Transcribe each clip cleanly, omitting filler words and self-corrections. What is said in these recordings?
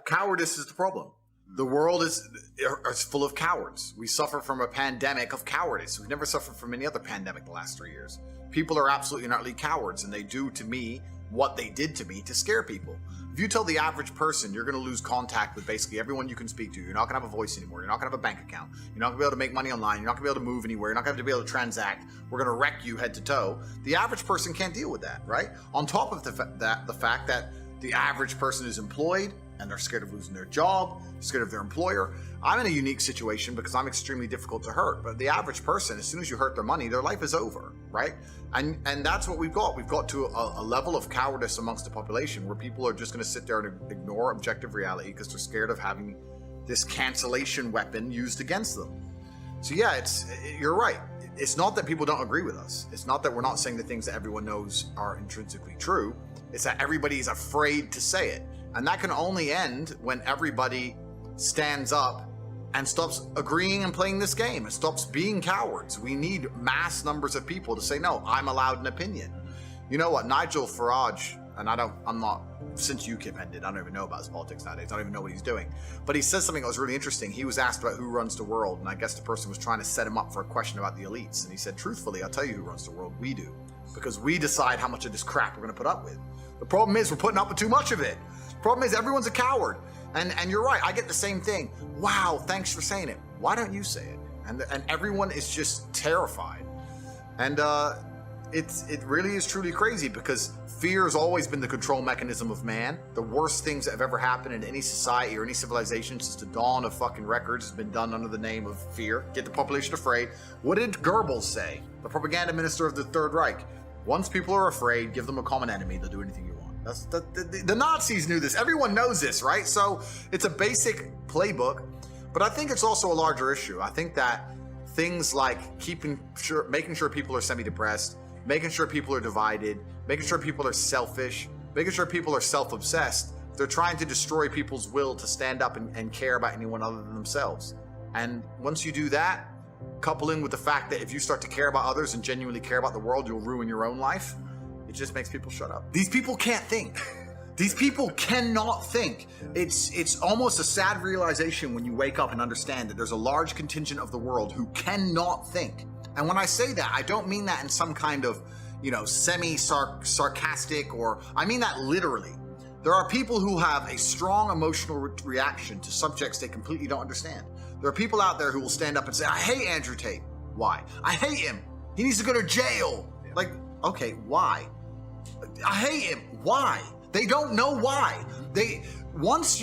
cowardice is the problem. The world is full of cowards. We suffer from a pandemic of cowardice. We've never suffered from any other pandemic the last 3 years. People are absolutely and utterly cowards, and they do to me what they did to me to scare people. If you tell the average person you're going to lose contact with basically everyone you can speak to, you're not going to have a voice anymore, you're not going to have a bank account, you're not going to be able to make money online, you're not going to be able to move anywhere, you're not going to be able to transact, we're going to wreck you head to toe, the average person can't deal with that, right? On top of the fact that the average person is employed and they're scared of losing their job, scared of their employer. I'm in a unique situation because I'm extremely difficult to hurt. But the average person, as soon as you hurt their money, their life is over, right? And that's what we've got. We've got to a level of cowardice amongst the population where people are just going to sit there and ignore objective reality because they're scared of having this cancellation weapon used against them. So yeah, you're right. It's not that people don't agree with us. It's not that we're not saying the things that everyone knows are intrinsically true. It's that everybody is afraid to say it. And that can only end when everybody stands up and stops agreeing and playing this game and stops being cowards. We need mass numbers of people to say, no, I'm allowed an opinion. You know what, Nigel Farage, and since UKIP ended, I don't even know about his politics nowadays. I don't even know what he's doing. But he says something that was really interesting. He was asked about who runs the world, and I guess the person was trying to set him up for a question about the elites. And he said, truthfully, I'll tell you who runs the world. We do. Because we decide how much of this crap we're going to put up with. The problem is we're putting up with too much of it. The problem is everyone's a coward. And you're right, I get the same thing. Wow, thanks for saying it. Why don't you say it? And everyone is just terrified. And it really is truly crazy because fear has always been the control mechanism of man. The worst things that have ever happened in any society or any civilization since the dawn of fucking records has been done under the name of fear. Get the population afraid. What did Goebbels say? The propaganda minister of the Third Reich. Once people are afraid, give them a common enemy. They'll do anything you want. The Nazis knew this. Everyone knows this, right? So it's a basic playbook, but I think it's also a larger issue. I think that things like making sure people are semi-depressed, making sure people are divided, making sure people are selfish, making sure people are self-obsessed. They're trying to destroy people's will to stand up and care about anyone other than themselves. And once you do that, coupling with the fact that if you start to care about others and genuinely care about the world, you'll ruin your own life. It just makes people shut up. These people can't think. These people cannot think. It's almost a sad realization when you wake up and understand that there's a large contingent of the world who cannot think. And when I say that, I don't mean that in some kind of, semi-sarcastic I mean that literally. There are people who have a strong emotional reaction to subjects they completely don't understand. There are people out there who will stand up and say, I hate Andrew Tate. Why? I hate him. He needs to go to jail. Like, okay, why? I hate him. Why? They don't know why. Once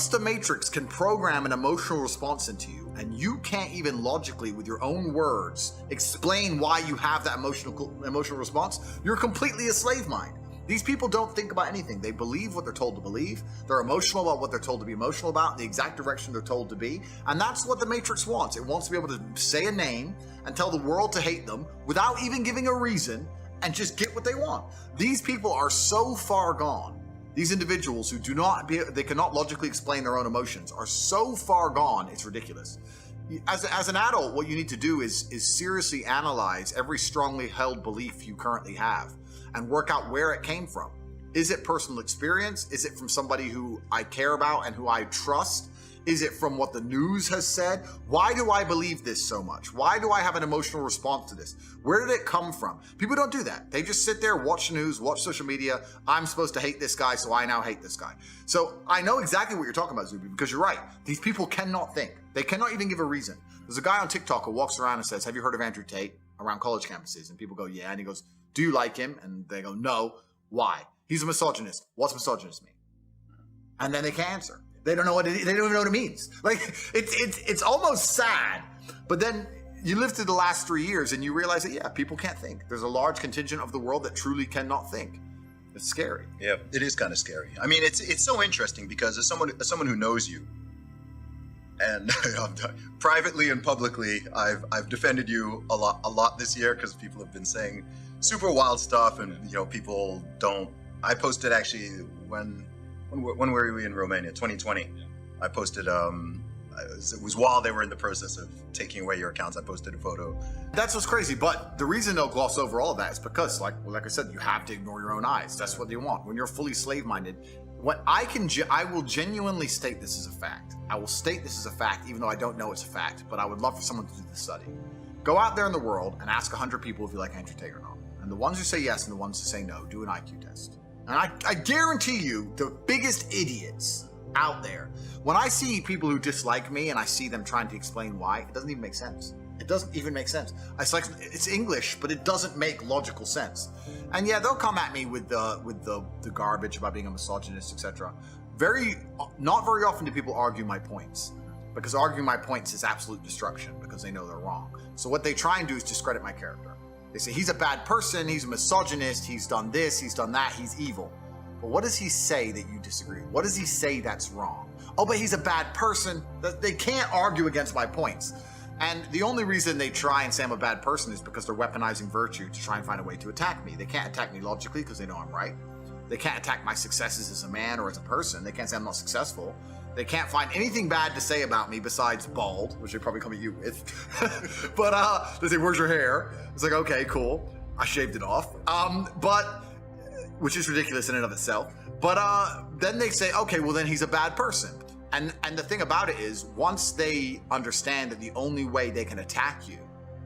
the Matrix can program an emotional response into you, and you can't even logically, with your own words, explain why you have that emotional response, you're completely a slave mind. These people don't think about anything. They believe what they're told to believe. They're emotional about what they're told to be emotional about, the exact direction they're told to be. And that's what the Matrix wants. It wants to be able to say a name and tell the world to hate them without even giving a reason and just get what they want. These people are so far gone. These individuals who they cannot logically explain their own emotions are so far gone, it's ridiculous. As an adult, what you need to do is seriously analyze every strongly held belief you currently have and work out where it came from. Is it personal experience? Is it from somebody who I care about and who I trust? Is it from what the news has said? Why do I believe this so much? Why do I have an emotional response to this? Where did it come from? People don't do that. They just sit there, watch the news, watch social media. I'm supposed to hate this guy, so I now hate this guy. So I know exactly what you're talking about, Zuby, because you're right. These people cannot think. They cannot even give a reason. There's a guy on TikTok who walks around and says, have you heard of Andrew Tate around college campuses? And people go, yeah. And he goes, do you like him? And they go, no. Why? He's a misogynist. What's misogynist mean? And then they can't answer. They don't know what they don't even know what it means. Like it's almost sad. But then you live through the last 3 years and you realize that, yeah, people can't think. There's a large contingent of the world that truly cannot think. It's scary. Yeah, it is kind of scary. I mean, it's so interesting because as someone who knows you, and privately and publicly, I've defended you a lot this year because people have been saying super wild stuff, and people don't. I posted actually when were we in Romania? 2020. I posted it was while they were in the process of taking away your accounts. I posted a photo. That's what's crazy. But the reason they'll gloss over all of that is because, like I said, you have to ignore your own eyes. That's what they want. When you're fully slave-minded, What I will genuinely state this as a fact. I will state this as a fact, even though I don't know it's a fact, but I would love for someone to do the study. Go out there in the world and ask 100 people if you like Andrew Tate or not. And the ones who say yes and the ones who say no, do an IQ test. And I guarantee you, the biggest idiots out there, when I see people who dislike me and I see them trying to explain why, it doesn't even make sense. It doesn't even make sense. It's English, but it doesn't make logical sense. And yeah, they'll come at me with the garbage about being a misogynist, etc. Not very often do people argue my points, because arguing my points is absolute destruction because they know they're wrong. So what they try and do is discredit my character. They say he's a bad person, he's a misogynist, he's done this, he's done that, he's evil. But what does he say that you disagree with? What does he say that's wrong? Oh, but he's a bad person. They can't argue against my points. And the only reason they try and say I'm a bad person is because they're weaponizing virtue to try and find a way to attack me. They can't attack me logically because they know I'm right. They can't attack my successes as a man or as a person. They can't say I'm not successful. They can't find anything bad to say about me besides bald, which they probably come at you with. But they say, where's your hair? It's like, okay, cool. I shaved it off. Which is ridiculous in and of itself. But then they say, okay, well then he's a bad person. And the thing about it is, once they understand that the only way they can attack you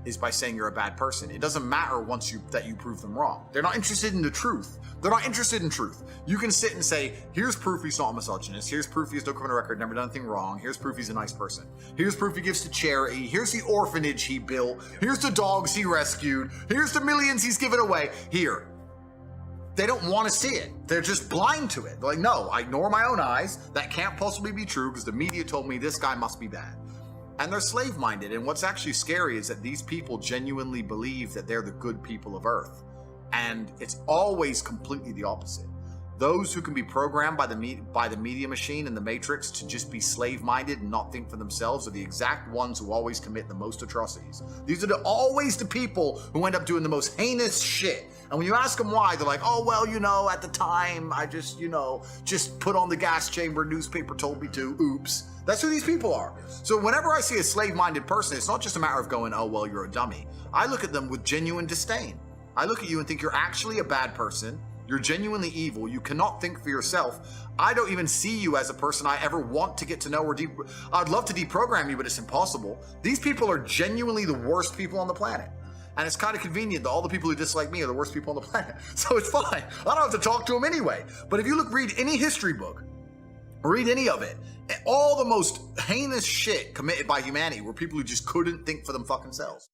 is by saying you're a bad person, it doesn't matter that you prove them wrong. They're not interested in the truth. They're not interested in truth. You can sit and say, here's proof he's not a misogynist. Here's proof he has no criminal record, never done anything wrong. Here's proof he's a nice person. Here's proof he gives to charity. Here's the orphanage he built. Here's the dogs he rescued. Here's the millions he's given away. Here. They don't want to see it. They're just blind to it. They're like, no, I ignore my own eyes. That can't possibly be true because the media told me this guy must be bad. And they're slave-minded. And what's actually scary is that these people genuinely believe that they're the good people of Earth. And it's always completely the opposite. Those who can be programmed by the media machine and the matrix to just be slave-minded and not think for themselves are the exact ones who always commit the most atrocities. These are always the people who end up doing the most heinous shit. And when you ask them why, they're like, oh, well, at the time, I just put on the gas chamber, newspaper told me to, oops. That's who these people are. So whenever I see a slave-minded person, it's not just a matter of going, oh, well, you're a dummy. I look at them with genuine disdain. I look at you and think you're actually a bad person. You're genuinely evil. You cannot think for yourself. I don't even see you as a person I ever want to get to know or I'd love to deprogram you, but it's impossible. These people are genuinely the worst people on the planet. And it's kind of convenient that all the people who dislike me are the worst people on the planet. So it's fine. I don't have to talk to them anyway. But if you read any history book, read any of it, all the most heinous shit committed by humanity were people who just couldn't think for them fucking selves.